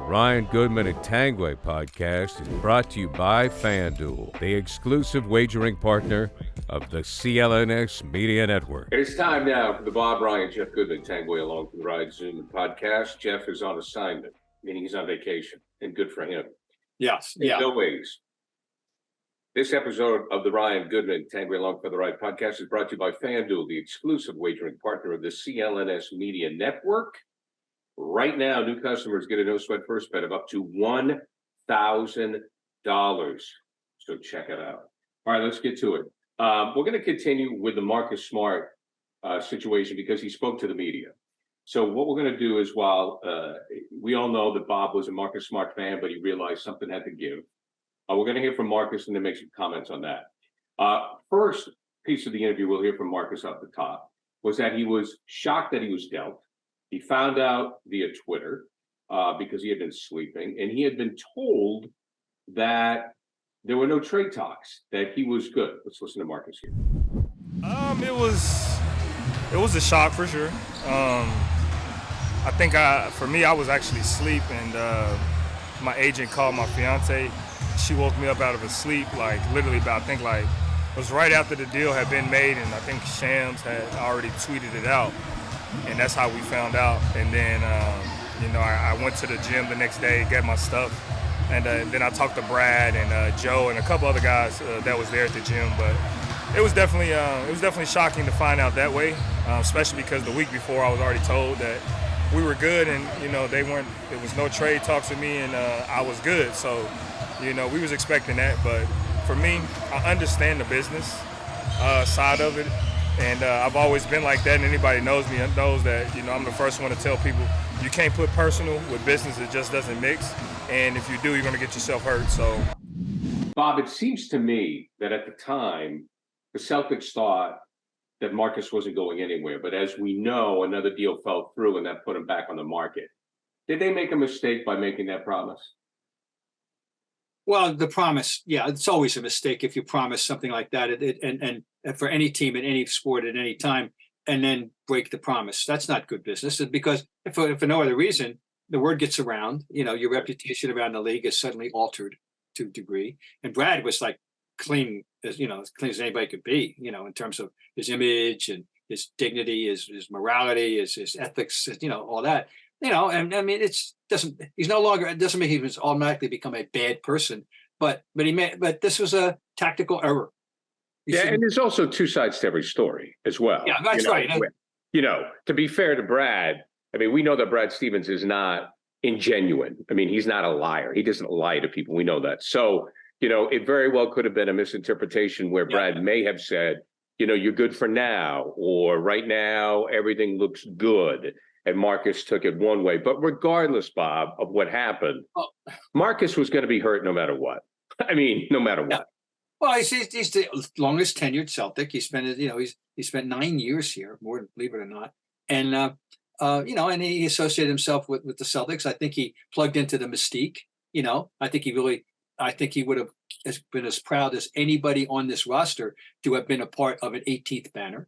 Ryan Goodman and Tanguay podcast is brought to you by FanDuel, the exclusive wagering partner of the CLNS Media Network. It is time now for the Bob, Ryan, Jeff Goodman, Tanguay along for the Ride Zoom and podcast. Jeff is on assignment, meaning he's on vacation, and good for him. Yes. In no ways. This episode of the Ryan Goodman, Tanguay along for the Ride podcast is brought to you by FanDuel, the exclusive wagering partner of the CLNS Media Network. Right now, new customers get a no-sweat first bet of up to $1,000. So check it out. All right, let's get to it. We're going to continue with the Marcus Smart situation because he spoke to the media. So what we're going to do is, while we all know that Bob was a Marcus Smart fan, but he realized something had to give, we're going to hear from Marcus and then make some comments on that. First piece of the interview we'll hear from Marcus off the top was that he was shocked that he was dealt. He found out via Twitter because he had been sleeping, and he had been told that there were no trade talks, that he was good. Let's listen to Marcus here. It was a shock for sure. I think for me, I was actually asleep, and my agent called my fiance. She woke me up out of a sleep, like literally about, I think like, it was right after the deal had been made, and I think Shams had already tweeted it out. And that's how we found out. And then, I went to the gym the next day, got my stuff. And then I talked to Brad and Joe and a couple other guys that was there at the gym. But it was definitely shocking to find out that way, especially because the week before I was already told that we were good, and there was no trade talks with me, and I was good. So, we was expecting that. But for me, I understand the business side of it. And I've always been like that, and anybody knows me knows that, I'm the first one to tell people you can't put personal with business. It just doesn't mix. And if you do, you're going to get yourself hurt. So, Bob, it seems to me that at the time, the Celtics thought that Marcus wasn't going anywhere. But as we know, another deal fell through, and that put him back on the market. Did they make a mistake by making that promise? Well, the promise, yeah, it's always a mistake if you promise something like that, and for any team in any sport at any time, and then break the promise. That's not good business. Because if for no other reason, the word gets around. Your reputation around the league is suddenly altered to a degree. And Brad was like clean as clean as anybody could be. In terms of his image and his dignity, his morality, his ethics, all that. And I mean, it doesn't mean he was automatically become a bad person, but this was a tactical error. And there's also two sides to every story as well. Yeah, that's right. To be fair to Brad, I mean, we know that Brad Stevens is not ingenuine. I mean, he's not a liar. He doesn't lie to people. We know that. So, it very well could have been a misinterpretation where Brad may have said, you're good for now, or right now, everything looks good. And Marcus took it one way. But regardless, Bob, of what happened, Marcus was going to be hurt no matter what. I mean, no matter what. Well, he's the longest tenured Celtic. He spent he spent 9 years here, more, believe it or not. And and he associated himself with the Celtics. I think he plugged into the mystique. I think he would have been as proud as anybody on this roster to have been a part of an 18th banner.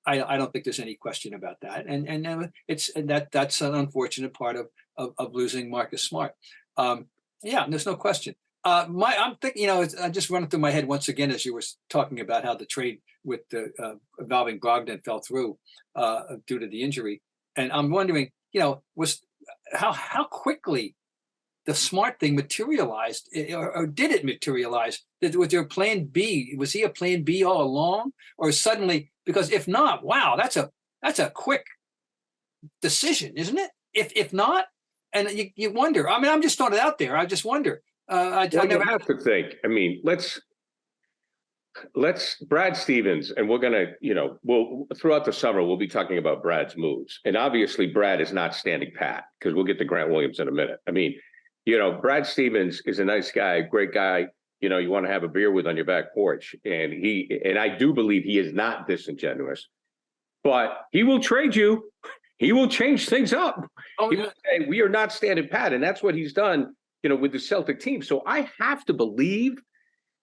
I don't think there's any question about that. And that's an unfortunate part of losing Marcus Smart. There's no question. I'm thinking, I just running through my head once again as you were talking about how the trade with the involving Brogdon fell through due to the injury, and I'm wondering, was how quickly the Smart thing materialized, or did it materialize? Was there a plan B? Was he a plan B all along, or suddenly? Because if not, wow, that's a quick decision, isn't it? If not, and you wonder. I mean, I'm just throwing it out there. I just wonder. I never have to think. I mean, let's Brad Stevens, and we're gonna, we'll throughout the summer we'll be talking about Brad's moves, and obviously Brad is not standing pat because we'll get to Grant Williams in a minute. I mean, Brad Stevens is a nice guy, great guy. You want to have a beer with on your back porch, and I do believe he is not disingenuous, but he will trade you. He will change things up. He will say, we are not standing pat, and that's what he's done. With the Celtic team. So I have to believe,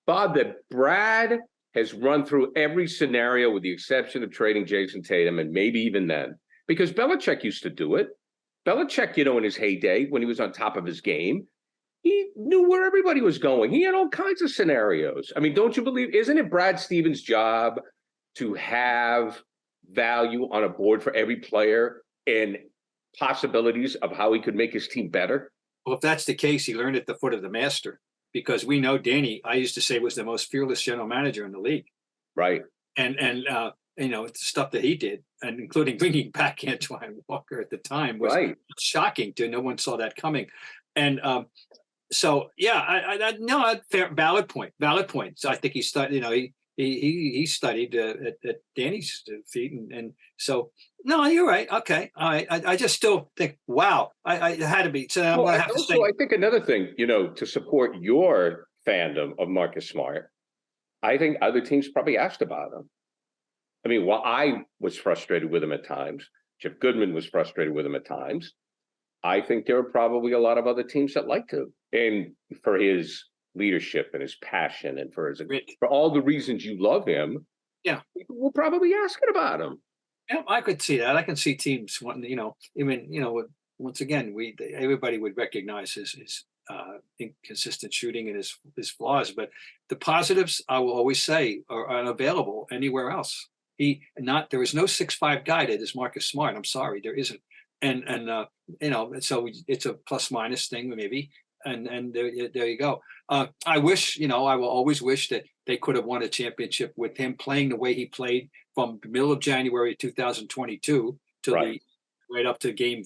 Bob, that Brad has run through every scenario with the exception of trading Jason Tatum, and maybe even then, because Belichick used to do it. Belichick, in his heyday, when he was on top of his game, he knew where everybody was going. He had all kinds of scenarios. I mean, don't you believe, isn't it Brad Stevens' job to have value on a board for every player and possibilities of how he could make his team better? Well, if that's the case, he learned at the foot of the master, because we know Danny, I used to say, was the most fearless general manager in the league. Right. And the stuff that he did, and including bringing back Antoine Walker at the time, was shocking to no one saw that coming. And so, yeah, fair, valid point. So I think he studied, he studied at Danny's feet, and so no, you're right. Okay, all right. I just still think, wow, I had to be. So I'm gonna have to say. I think another thing, to support your fandom of Marcus Smart, I think other teams probably asked about him. I mean, while I was frustrated with him at times, Jeff Goodman was frustrated with him at times. I think there are probably a lot of other teams that liked him, and for his leadership and his passion, and for all the reasons you love him. Yeah, people will probably be asking about him. Yeah, I could see that. I can see teams wanting, once again, everybody would recognize his inconsistent shooting and his flaws, but the positives, I will always say, are unavailable anywhere else. There is no 6'5" guy that is Marcus Smart. I'm sorry, there isn't. And so it's a plus minus thing maybe. And there you go. I wish, I will always wish that they could have won a championship with him playing the way he played from the middle of January 2022 to right up to game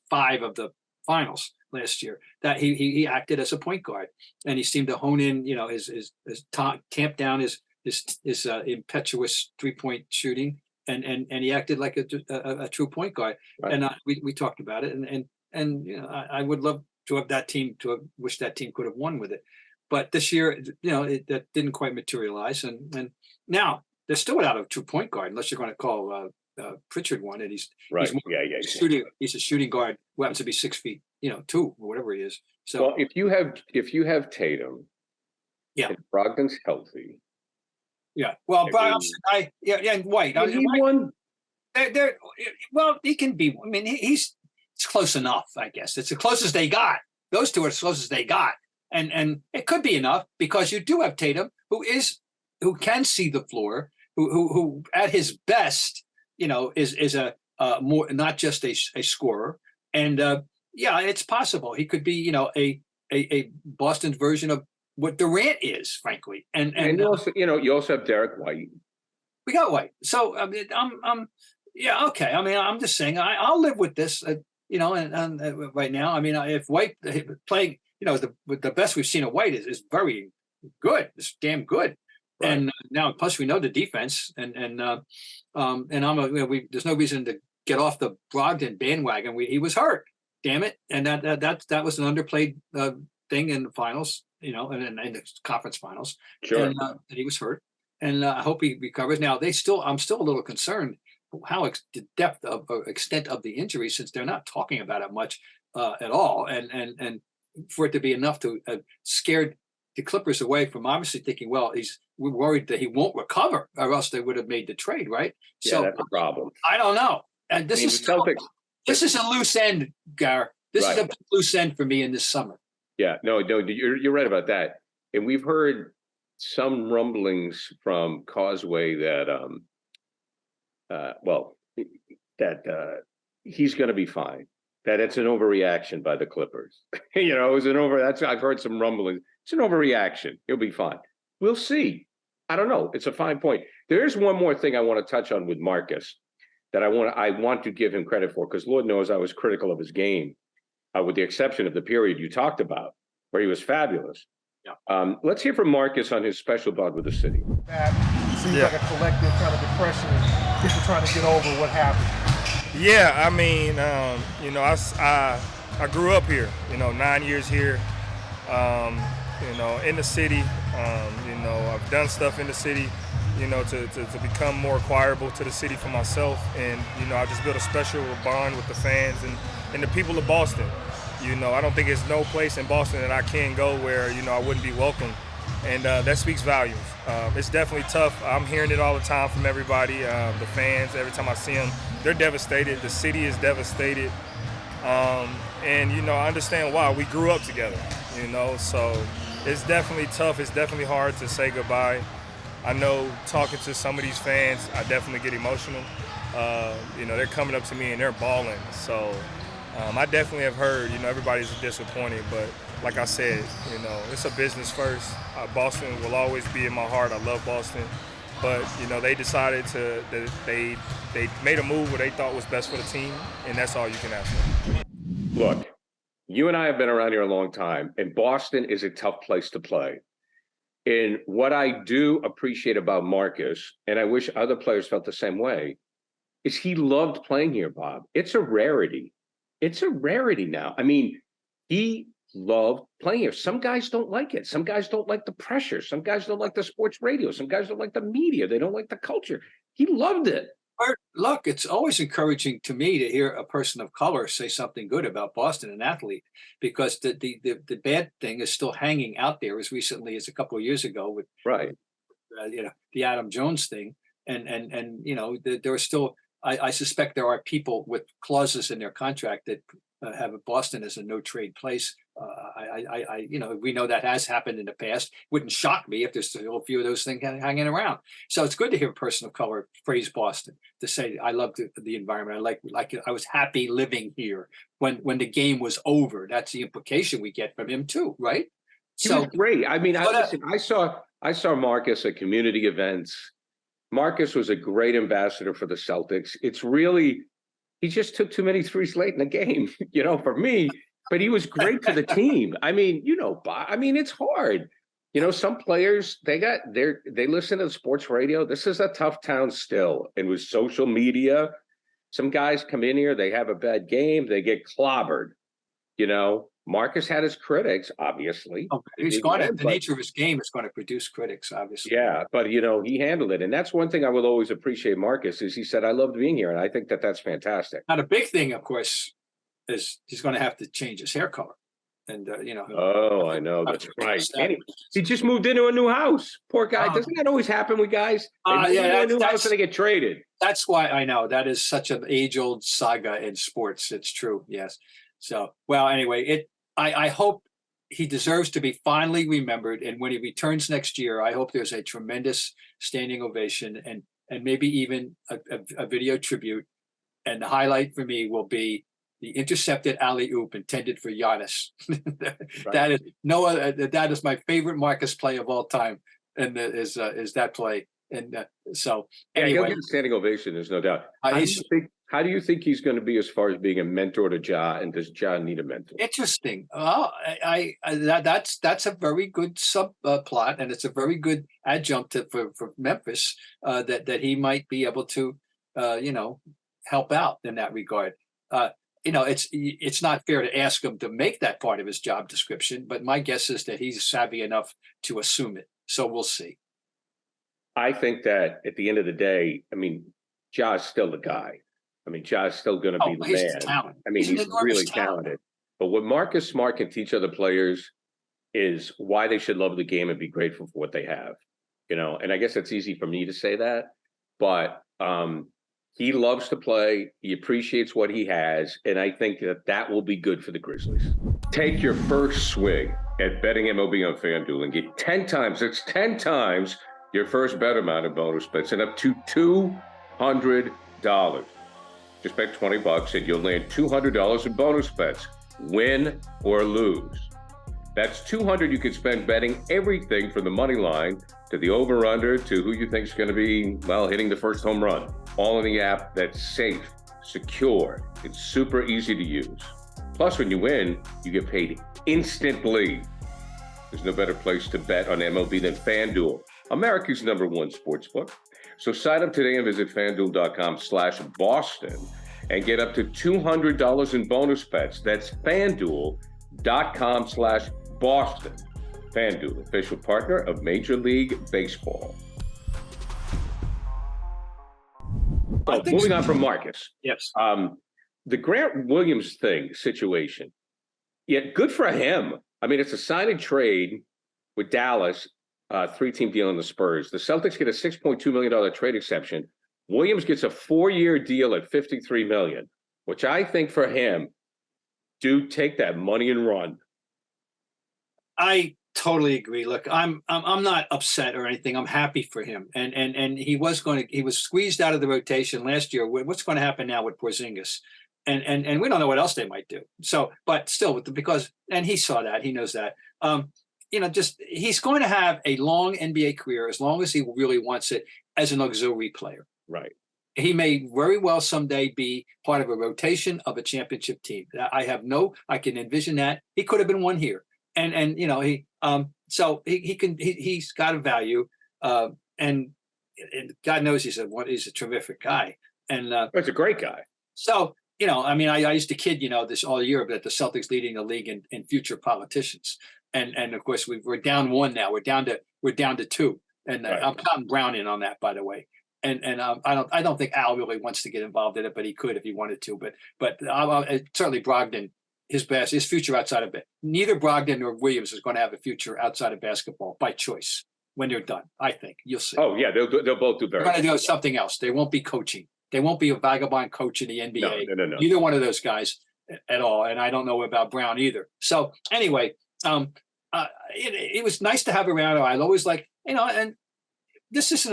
5 of the finals last year. That he acted as a point guard, and he seemed to hone in, his tamp down his impetuous 3-point shooting, and he acted like a true point guard. Right. And we talked about it, and I would love to have that team, wish that team could have won with it. But this year, that didn't quite materialize. And now they're still without a true point guard, unless you're going to call Pritchard one. And he's a shooting guard who happens to be 6 feet, 2 or whatever he is. So well, if you have Tatum, and Brogdon's healthy. Yeah. Well, and White. Well, he can be. I mean, it's close enough, I guess. It's the closest they got. Those two are as close as they got. And it could be enough, because you do have Tatum, who can see the floor, who at his best, is a more, not just a scorer. And it's possible he could be, a Boston's version of what Durant is, frankly. And you also have Derek White. We got White. So I mean, okay. I mean, I'm just saying I'll live with this. And right now, I mean, if White playing, the best we've seen of White is very good. It's damn good. Right. And now, plus we know the defense, and there's no reason to get off the Brogdon bandwagon. He was hurt, damn it, and that was an underplayed thing in the finals, and in the conference finals. Sure. And he was hurt, and I hope he recovers. Now I'm still a little concerned how the depth of extent of the injury, since they're not talking about it much at all, and for it to be enough to scared the Clippers away from obviously thinking, well, we're worried that he won't recover, or else they would have made the trade, right? Yeah, so that's a problem. I don't know, and this is a loose end, Gar. This is a loose end for me in this summer. Yeah, no, you're right about that, and we've heard some rumblings from Causeway that he's going to be fine. That it's an overreaction by the Clippers. It was I've heard some rumblings. It's an overreaction. He'll be fine. We'll see. I don't know. It's a fine point. There's one more thing I want to touch on with Marcus that I want to give him credit for, because Lord knows I was critical of his game, with the exception of the period you talked about, where he was fabulous. Yeah. Let's hear from Marcus on his special bond with the city. That seems like a collective kind of depression. People trying to get over what happened. Yeah, I mean, I grew up here, 9 years here, in the city. I've done stuff in the city, to become more acquirable to the city for myself. And, I just built a special bond with the fans and the people of Boston. I don't think there's no place in Boston that I can go where, I wouldn't be welcome. And that speaks volumes. It's definitely tough. I'm hearing it all the time from everybody, the fans. Every time I see them, they're devastated. The city is devastated. And, you know, I understand why. We grew up together, you know, so it's definitely tough. It's definitely hard to say goodbye. I know talking to some of these fans, I definitely get emotional. You know, they're coming up to me and they're bawling. So I definitely have heard, you know, everybody's disappointed. But like I said, you know, it's a business first. Boston will always be in my heart. I love Boston. But, you know, they decided that they made a move what they thought was best for the team, and that's all you can ask for. Look, you and I have been around here a long time, and Boston is a tough place to play. And what I do appreciate about Marcus, and I wish other players felt the same way, is he loved playing here, Bob. It's a rarity. It's a rarity now. I mean, he loved playing here. Some guys don't like it. Some guys don't like the pressure. Some guys don't like the sports radio. Some guys don't like the media. They don't like the culture. He loved it. Bert, look, it's always encouraging to me to hear a person of color say something good about Boston, an athlete, because the bad thing is still hanging out there as recently as a couple of years ago with Right. you know, the Adam Jones thing, and you know, there are still. I suspect there are people with clauses in their contract that have Boston as a no trade place. You know, we know that has happened in the past. Wouldn't shock me if there's still a few of those things hanging around. So it's good to hear a person of color praise Boston, to say I loved the environment. I like it. I was happy living here when the game was over. That's the implication we get from him too, right? He was great. I mean, I saw Marcus at community events. Marcus was a great ambassador for the Celtics. It's really, he just took too many threes late in the game, you know, for me, but he was great for the team. I mean, you know, I mean, it's hard. You know, some players, they listen to the sports radio. This is a tough town still. And with social media, some guys come in here, they have a bad game, they get clobbered, you know. Marcus had his critics, obviously. Oh, the nature of his game is going to produce critics, obviously. Yeah, but, you know, he handled it. And that's one thing I will always appreciate Marcus is he said, I loved being here. And I think that that's fantastic. Now, the big thing, of course, is he's going to have to change his hair color. And, you know. Oh, I know. That's right. Anyway, he just moved into a new house. Poor guy. Doesn't that always happen with guys? They move into a new house and they get traded. That's why I know that is such an age-old saga in sports. It's true. Yes. So, well, anyway, I hope he deserves to be finally remembered. And when he returns next year, I hope there's a tremendous standing ovation and maybe even a video tribute. And the highlight for me will be the intercepted alley-oop intended for Giannis. Right. That is my favorite Marcus play of all time, and is that play. And so anyway, he'll get a standing ovation. There's no doubt. How do you think he's going to be as far as being a mentor to Ja? And does Ja need a mentor? Interesting. Well, that's a very good subplot, and it's a very good adjunct for Memphis that he might be able to, you know, help out in that regard. You know, it's not fair to ask him to make that part of his job description, but my guess is that he's savvy enough to assume it. So we'll see. I think that at the end of the day, I mean, Ja is still the guy. I mean, Ja is still going to be the man. Talent. I mean, he's really talented. But what Marcus Smart can teach other players is why they should love the game and be grateful for what they have. You know, and I guess it's easy for me to say that, but he loves to play. He appreciates what he has. And I think that will be good for the Grizzlies. Take your first swing at betting MLB on FanDuel and get 10 times. It's 10 times your first bet amount of bonus bets and up to $200. Just bet $20 and you'll land $200 in bonus bets, win or lose. That's $200 you can spend betting everything from the money line to the over-under to who you think is going to be, well, hitting the first home run. All in the app that's safe, secure, it's super easy to use. Plus, when you win, you get paid instantly. There's no better place to bet on MLB than FanDuel, America's #1 sportsbook. So sign up today and visit FanDuel.com/Boston and get up to $200 in bonus bets. That's FanDuel.com/Boston. FanDuel, official partner of Major League Baseball. Moving on from Marcus. Yes. The Grant Williams situation. Yeah, good for him. I mean, it's a sign and trade with Dallas. 3-team deal in the Spurs. The Celtics get a $6.2 million trade exception. Williams gets a 4-year deal at $53 million, which I think for him Dude, take that money and run. I totally agree. Look, I'm not upset or anything. I'm happy for him. And he was squeezed out of the rotation last year. What's going to happen now with Porzingis? And we don't know what else they might do. So, but still, because he saw that, he knows that. Just he's going to have a long NBA career as long as he really wants it as an auxiliary player. Right. He may very well someday be part of a rotation of a championship team. I can envision that. He could have been one here. So he's got a value. And God knows he's a terrific guy. And he's a great guy. So, I used to kid, this all year that the Celtics leading the league in future politicians. And of course we're down one now. We're down to two. And right. I'm counting Brown in on that, by the way. And I don't think Al really wants to get involved in it, but he could if he wanted to. But certainly Brogdon, his future outside of it. Neither Brogdon nor Williams is going to have a future outside of basketball by choice when they're done. I think you'll see. Oh yeah, they'll both do better. They're going to do something else. They won't be coaching. They won't be a vagabond coach in the NBA. No. Neither one of those guys at all. And I don't know about Brown either. So anyway, it was nice to have around. I always like, and this is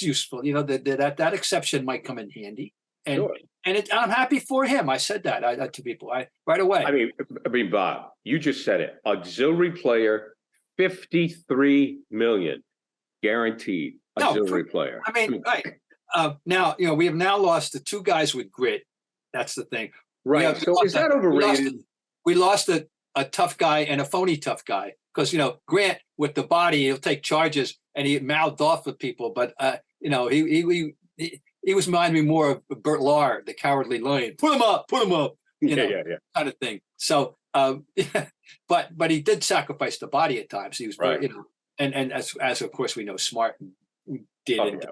useful. That exception might come in handy. And sure. And I'm happy for him. I said that to people right away. I mean, Bob, you just said it. Auxiliary player, $53 million guaranteed. Auxiliary player. Right. Now, we have now lost the two guys with grit. That's the thing. Right. So is that overrated? We lost a tough guy and a phony tough guy because, Grant with the body, he'll take charges and he mouthed off with people. But, he was reminding me more of Bert Lahr, the Cowardly Lion. Put him up, yeah. kind of thing. So, but he did sacrifice the body at times. He was, right. And as of course we know, Smart did.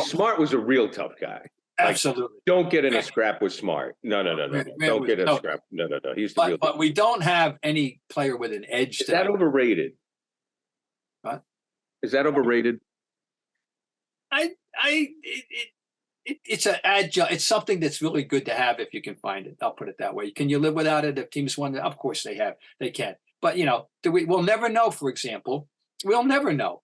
Smart was a real tough guy. Absolutely. Don't get in a scrap with Smart. No. Don't get in a scrap. No. He's the real. But we don't have any player with an edge. Is that overrated? What? Is that overrated? It's something that's really good to have if you can find it. I'll put it that way. Can you live without it if teams won? Of course they can. But we'll never know. For example, we'll never know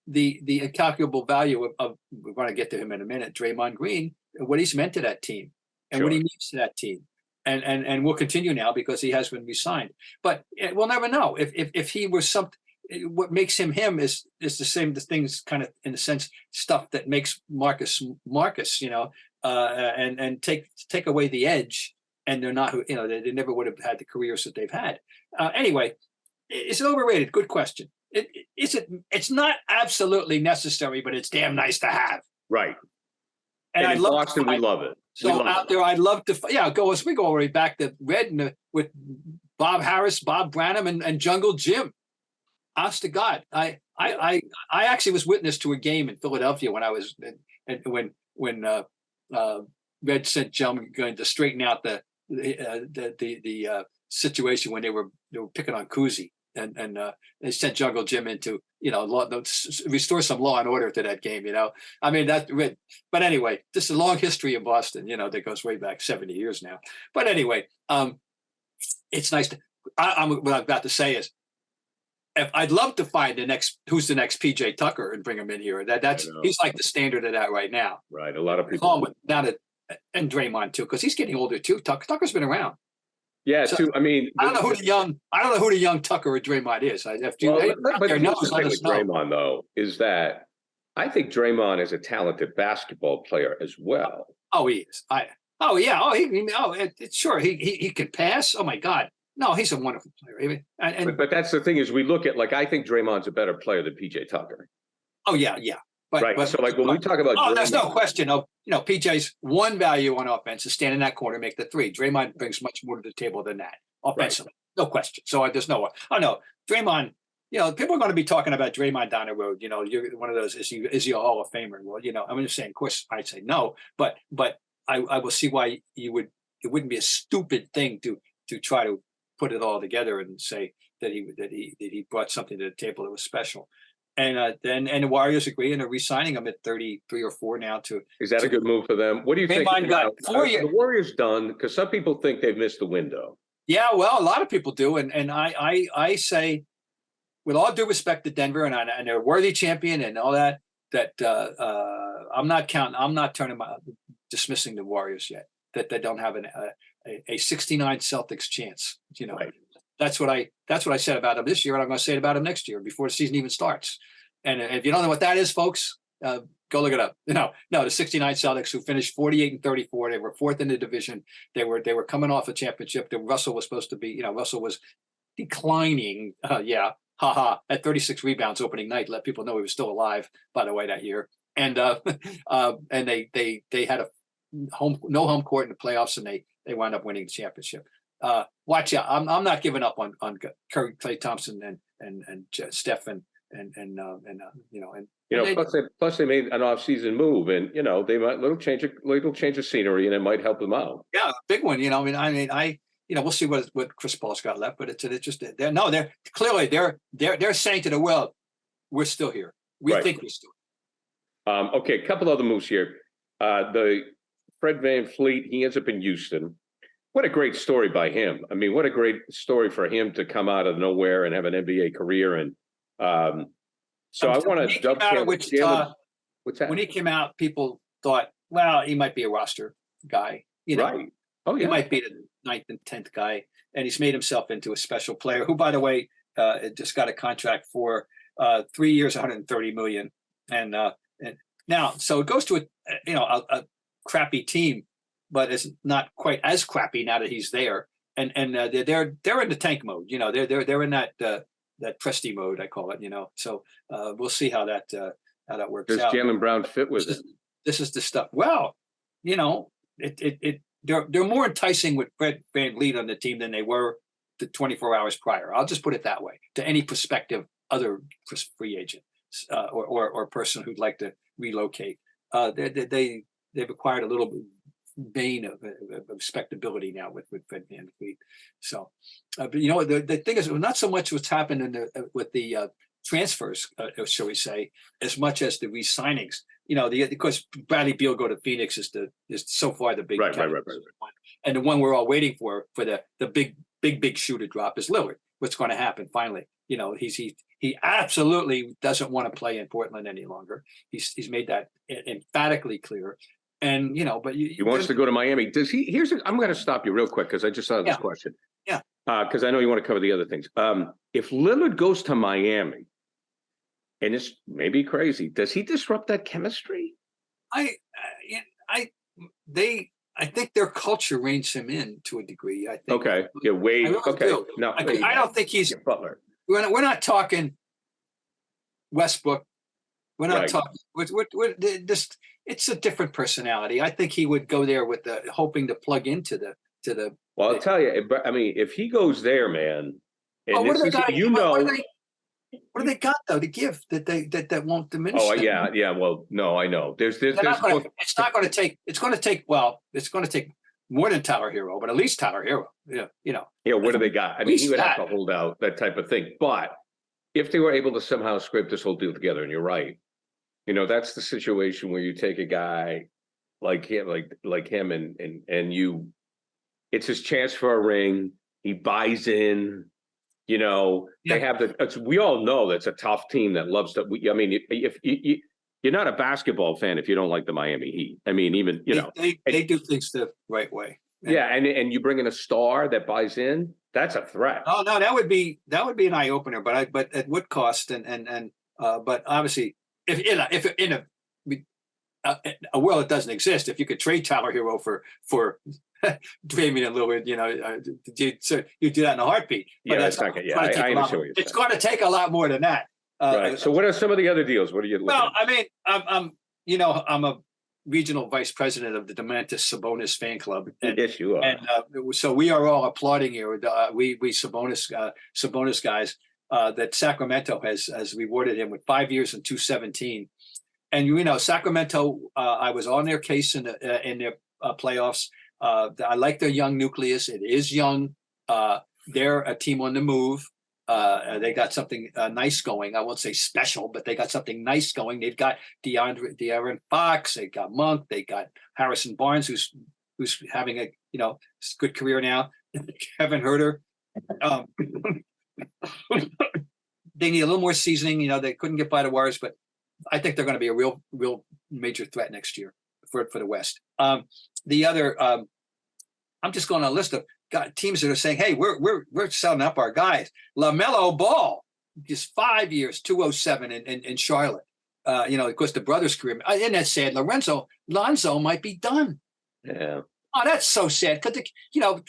the incalculable value of. We're going to get to him in a minute. Draymond Green, what he's meant to that team, and sure. what he means to that team, and we'll continue now because he has been re-signed. But we'll never know if he was something. What makes him is the same. The things kind of in a sense stuff that makes Marcus, and take away the edge, and they're not they never would have had the careers that they've had. Anyway, is it overrated? Good question. It's not absolutely necessary, but it's damn nice to have. Right. And I love Boston. We love it. So out there, I'd love to. We go all the way back to Red with Bob Harris, Bob Branham, and Jungle Jim. Honest to God, I actually was witness to a game in Philadelphia when I was when Red sent Jim going to straighten out the situation when they were picking on Kuzi, and they sent Jungle Jim in to restore some law and order to that game. But anyway, this is a long history in Boston. That goes way back 70 years now. But anyway, it's nice to. What I'm about to say is. I'd love to find who's the next PJ Tucker and bring him in here. He's like the standard of that right now. Right, a lot of people. And Draymond too, because he's getting older too. Tucker's been around. Yeah, so, I don't know who the young Tucker or Draymond is. But the thing with Draymond though is that I think Draymond is a talented basketball player as well. Oh, he is. Sure. He can pass. Oh my God. No, he's a wonderful player. But that's the thing is we look at I think Draymond's a better player than PJ Tucker. Oh yeah. Right. So when we talk about Draymond, there's no question of PJ's one value on offense is stand in that corner, make the three. Draymond brings much more to the table than that offensively. Right. No question. So there's no one. Oh no, Draymond. People are going to be talking about Draymond down the road. You're one of those. Is he a Hall of Famer? Well, I'm just saying. Of course, I'd say no. But I will see why you would. It wouldn't be a stupid thing to try to put it all together and say that he brought something to the table that was special. And the Warriors agree and are re-signing him at 33 or 4 now. Is that a good move for them? What do you think? The Warriors done? Because some people think they've missed the window. Yeah, well, a lot of people do, and I say, with all due respect to Denver, and they're a worthy champion and all that. I'm not dismissing the Warriors yet. That they don't have a 69 Celtics chance. You know, right. That's what I said about them this year, and I'm going to say it about them next year before the season even starts. And if you don't know what that is, folks, go look it up. No, the 69 Celtics, who finished 48-34, they were 4th in the division. They were coming off a championship. Russell was supposed to be, Russell was declining. At 36 rebounds opening night, let people know he was still alive, by the way, that year. And they had no home court in the playoffs, and they wound up winning the championship. Watch out! I'm not giving up on Curry, Klay Thompson, and Steph, plus they made an off-season move, and they might little change of scenery, and it might help them out. Yeah, big one. We'll see what Chris Paul's got left, but it's just they're clearly saying to the world, we're still here. We think we're still here. Okay, a couple other moves here. The Fred VanVleet, he ends up in Houston. What a great story by him. I mean, what a great story for him to come out of nowhere and have an NBA career. And so I want to dovetail. What's that? When he came out, people thought, well, he might be a roster guy. Right. Oh, yeah. He might be the 9th and 10th guy. And he's made himself into a special player who, by the way, just got a contract for 3 years, $130 million. And now, so it goes to a crappy team, but it's not quite as crappy now that he's there. And they're in the tank mode. They're in that Presti mode, I call it. So we'll see how that works out. Does Jaylen Brown fit with it? This is the stuff. Well, they're more enticing with Fred VanVleet on the team than they were the 24 hours prior. I'll just put it that way to any prospective other free agent or person who'd like to relocate. They've acquired a little vein of respectability now with Fred VanVleet. So, but the thing is, not so much what's happened with the transfers, shall we say, as much as the re-signings. Because Bradley Beal go to Phoenix is so far the big right. And the one we're all waiting for the big shoe to drop is Lillard. What's going to happen finally? He absolutely doesn't want to play in Portland any longer. He's made that emphatically clear. And but he wants to go to Miami. Does he? I'm going to stop you real quick because I just saw this question. Yeah. Because I know you want to cover the other things. If Lillard goes to Miami, and it's maybe crazy, does he disrupt that chemistry? I think their culture reins him in to a degree. I think. Okay. Yeah. Wade. Really okay. do. No. I don't think he's Butler. We're not talking Westbrook. We're not talking. We're just. It's a different personality. I think he would go there with hoping to plug into the. Well, I'll tell you. I mean, if he goes there, man, and what do they got though to give that won't diminish? Oh, them? yeah. Well, no, I know. It's going to take more than Tyler Hero, but at least Tyler Hero. Yeah. Yeah. What do they got? I mean, he would have to hold out that type of thing. But if they were able to somehow scrape this whole deal together, and you're right, that's the situation where you take a guy like him, and you, it's his chance for a ring. He buys in. They have we all know that's a tough team that loves to. I mean, if you're not a basketball fan if you don't like the Miami Heat. I mean, even they do things the right way. Yeah, and you bring in a star that buys in, that's a threat. Oh no, that would be an eye opener, but at what cost? But obviously, if in a world that doesn't exist, if you could trade Tyler Hero for Damian Lillard, you do that in a heartpeat. But that's not good. Yeah, I understand what you're saying. It's going to take a lot more than that. Right. So, what are some of the other deals? What are you looking at? I mean, I'm a regional vice president of the Domantas Sabonis fan club. Yes, you are. And so we are all applauding here. We Sabonis guys that Sacramento has rewarded him with 5 years and $217. And Sacramento, I was on their case in their playoffs. I like their young nucleus. It is young. They're a team on the move. They got something nice going. I won't say special, but they got something nice going. They've got De'Aaron Fox. They got Monk. They got Harrison Barnes, who's having a good career now. Kevin Huerter. They need a little more seasoning. They couldn't get by the Warriors, but I think they're going to be a real major threat next year for the West. The other, I'm just going on a list of teams that are saying, "Hey, we're selling up our guys." LaMelo Ball, just 5 years, 207 in Charlotte. Of course, the brothers' career. Isn't that sad? Lonzo might be done. Yeah. Oh, that's so sad. Because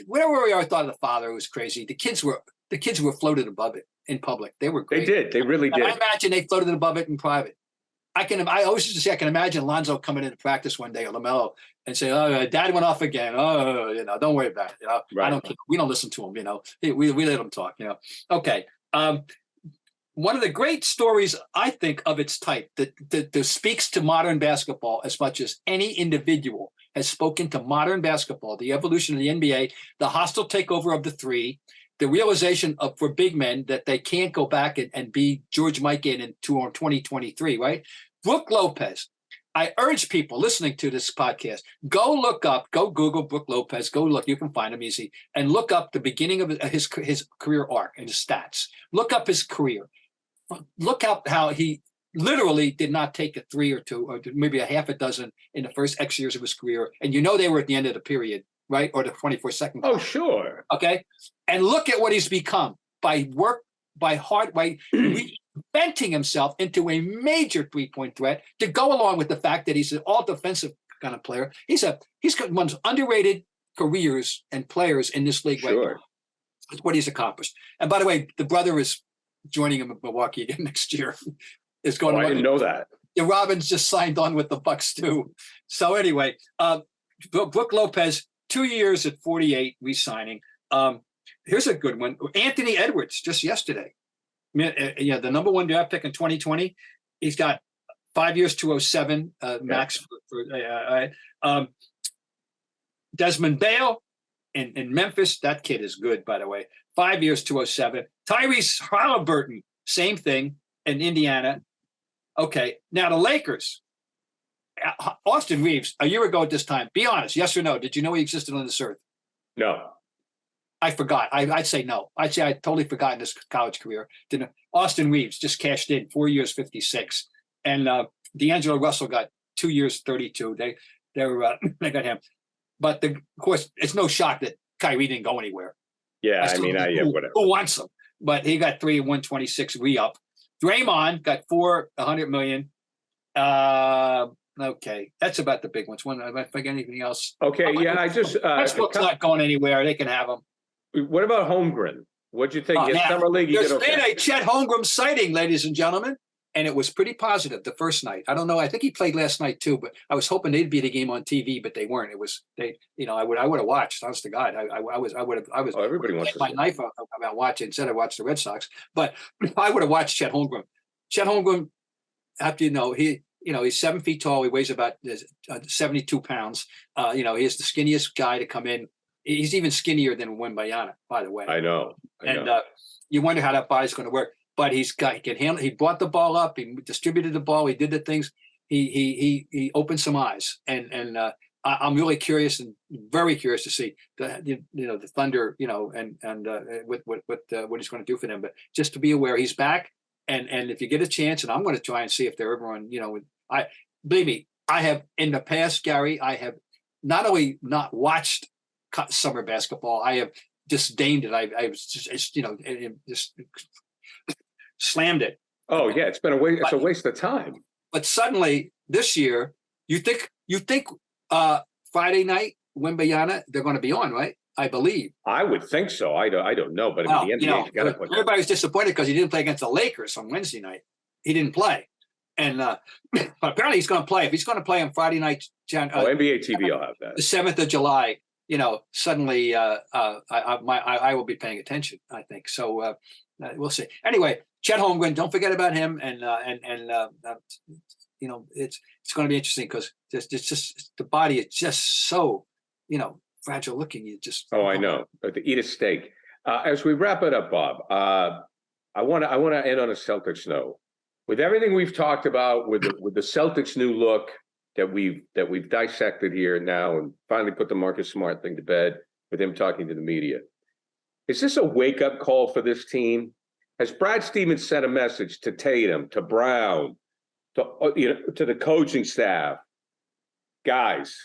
whatever we are thought of the father was crazy. The kids were floated above it in public. They were great. They did. They really did. I imagine they floated above it in private. I always used to say I can imagine Lonzo coming into practice one day or LaMelo and say, "Oh, Dad went off again. Oh, don't worry about it. Right. We don't listen to him. We let him talk. Okay. One of the great stories I think of its type that speaks to modern basketball as much as any individual has spoken to modern basketball, the evolution of the NBA, the hostile takeover of the three, the realization for big men that they can't go back and be George Mikan in 2023, right? Brook Lopez. I urge people listening to this podcast, go Google Brook Lopez, go look, you can find him easy, and look up the beginning of his career arc and his stats. Look up his career. Look up how he literally did not take a 3 or 2 or maybe a half a dozen in the first X years of his career. And they were at the end of the period, right? Or the 24-second. Oh, sure. Okay. And look at what he's become by work, by reinventing himself into a major 3-point threat to go along with the fact that he's an all defensive kind of player. He's got one of the most underrated careers and players in this league right now. That's what he's accomplished. And by the way, the brother is joining him in Milwaukee again next year. Is going. I didn't know that. Yeah, Robbins just signed on with the Bucks too. So anyway, Brook Lopez, 2 years at 48, re-signing. Here's a good one. Anthony Edwards, just yesterday. The number 1 draft pick in 2020. He's got 5 years, 207 max. Desmond Bale in Memphis. That kid is good, by the way. 5 years, 207. Tyrese Halliburton, same thing in Indiana. Okay, now the Lakers. Austin Reeves, a year ago at this time, be honest, yes or no, did you know he existed on this earth? No. I forgot. I'd say no. I'd say I totally forgot in this college career. Austin Reeves just cashed in 4 years, 56. And D'Angelo Russell got 2 years, 32. They got him. But of course, it's no shock that Kyrie didn't go anywhere. Yeah, whatever. Who wants him? But he got 3 and 126 re-up. Draymond got 100 million. Okay, that's about the big ones. One, if I forget anything else. Okay, Westbrook's not going anywhere. They can have him. What about Holmgren? What'd you think? In summer league, there's been a Chet Holmgren sighting, ladies and gentlemen, and it was pretty positive the first night. I don't know. I think he played last night too, but I was hoping they'd be the game on TV, but they weren't. I would have watched. Honest to God, I was. Oh, everybody wants to my knife about watching. Instead, I watched the Red Sox, but I would have watched Chet Holmgren. Chet Holmgren, he's 7 feet tall. He weighs about 72 pounds. He's the skinniest guy to come in. He's even skinnier than Wembanyama, by the way. I know. And you wonder how that body's going to work. But he can handle. He brought the ball up. He distributed the ball. He did the things. He opened some eyes. And I'm really curious and very curious to see the Thunder. And with what he's going to do for them. But just to be aware, he's back. And if you get a chance, and I'm going to try and see if they're ever on. Believe me, I have in the past, Gary. I have not only not watched summer basketball, I have disdained it. I was just slammed it. Oh yeah, it's been a waste. It's a waste of time. But suddenly this year, you think Friday night Wembanyama they're going to be on, right? I believe. I would think so. I don't know, but well, the NBA's got to put. Everybody was disappointed because he didn't play against the Lakers on Wednesday night. He didn't play, and but apparently he's going to play. If he's going to play on Friday night, NBA TV will have that. The 7th of July. Suddenly I will be paying attention. I think so. We'll see. Anyway, Chet Holmgren, don't forget about him, and it's going to be interesting because it's just the body is just so fragile looking. You just I know. To eat a steak. As we wrap it up, Bob, I want to end on a Celtics note. With everything we've talked about, with the Celtics' new look that we've dissected here now, and finally put the Marcus Smart thing to bed with him talking to the media. Is this a wake-up call for this team? Has Brad Stevens sent a message to Tatum, to Brown, to the coaching staff? Guys,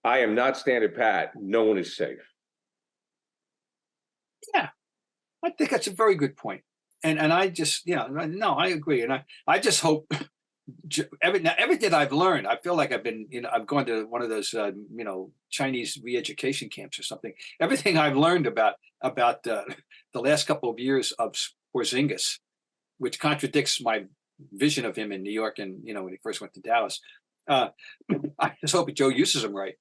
I am not standing pat. No one is safe. Yeah, I think that's a very good point. And I just, no, I agree. And I just hope everything I've learned, I feel like I've been, I've gone to one of those, Chinese re-education camps or something. Everything I've learned about the last couple of years of Porzingis, which contradicts my vision of him in New York and, when he first went to Dallas. I just hope Joe uses him right.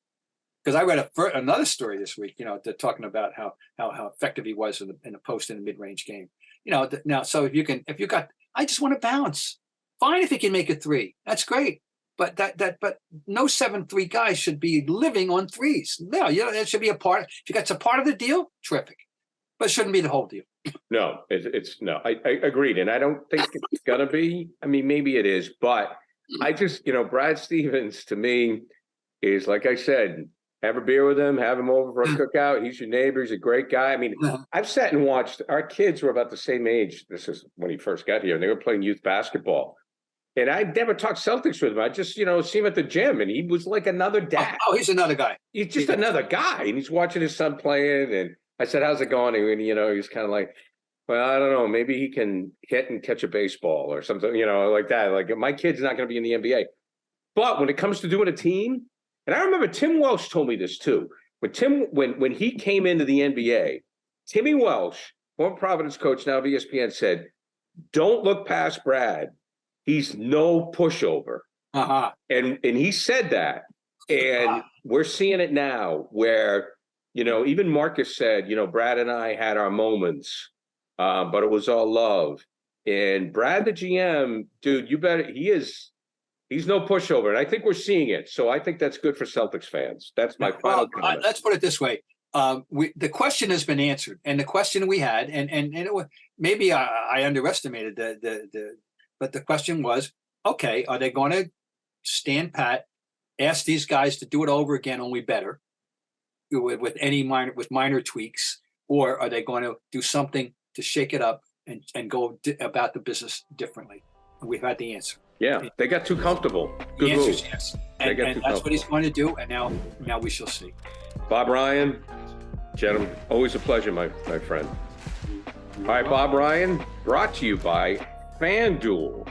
Because I read another story this week, talking about how effective he was in the post and the mid-range game. Now, so if you got, I just want to bounce. Fine if he can make a three, that's great. But but no 7-3 guys should be living on threes. No, that should be a part. If you got a part of the deal, terrific. But it shouldn't be the whole deal. No, it's no. I agreed, and I don't think it's gonna be. I mean, maybe it is, but I just, Brad Stevens to me is, like I said, have a beer with him, have him over for a cookout. He's your neighbor. He's a great guy. I mean, I've sat and watched. Our kids were about the same age. This is when he first got here, and they were playing youth basketball. And I never talked Celtics with him. I just, see him at the gym, and he was like another dad. Oh, he's another guy. He's just another guy, and he's watching his son playing. And I said, "How's it going?" And he's kind of like, "Well, I don't know. Maybe he can hit and catch a baseball or something, like that. Like, my kid's not going to be in the NBA." But when it comes to doing a team, and I remember Tim Welsh told me this too. When he came into the NBA, Timmy Welsh, former Providence coach, now of ESPN, said, "Don't look past Brad. He's no pushover." Uh-huh. And he said that. And we're seeing it now where, even Marcus said, Brad and I had our moments, but it was all love. And Brad, the GM, dude, you better, he's no pushover. And I think we're seeing it. So I think that's good for Celtics fans. That's my final comment. Let's put it this way. The question has been answered. And the question we had, and it was, maybe I underestimated but the question was, okay, are they going to stand pat, ask these guys to do it over again, only better, with minor tweaks, or are they going to do something to shake it up and go about the business differently? And we've had the answer. Yeah, they got too comfortable. Good the answer move. is yes, and that's what he's going to do. And now we shall see. Bob Ryan, gentlemen, always a pleasure, my friend. All right, Bob Ryan, brought to you by FanDuel.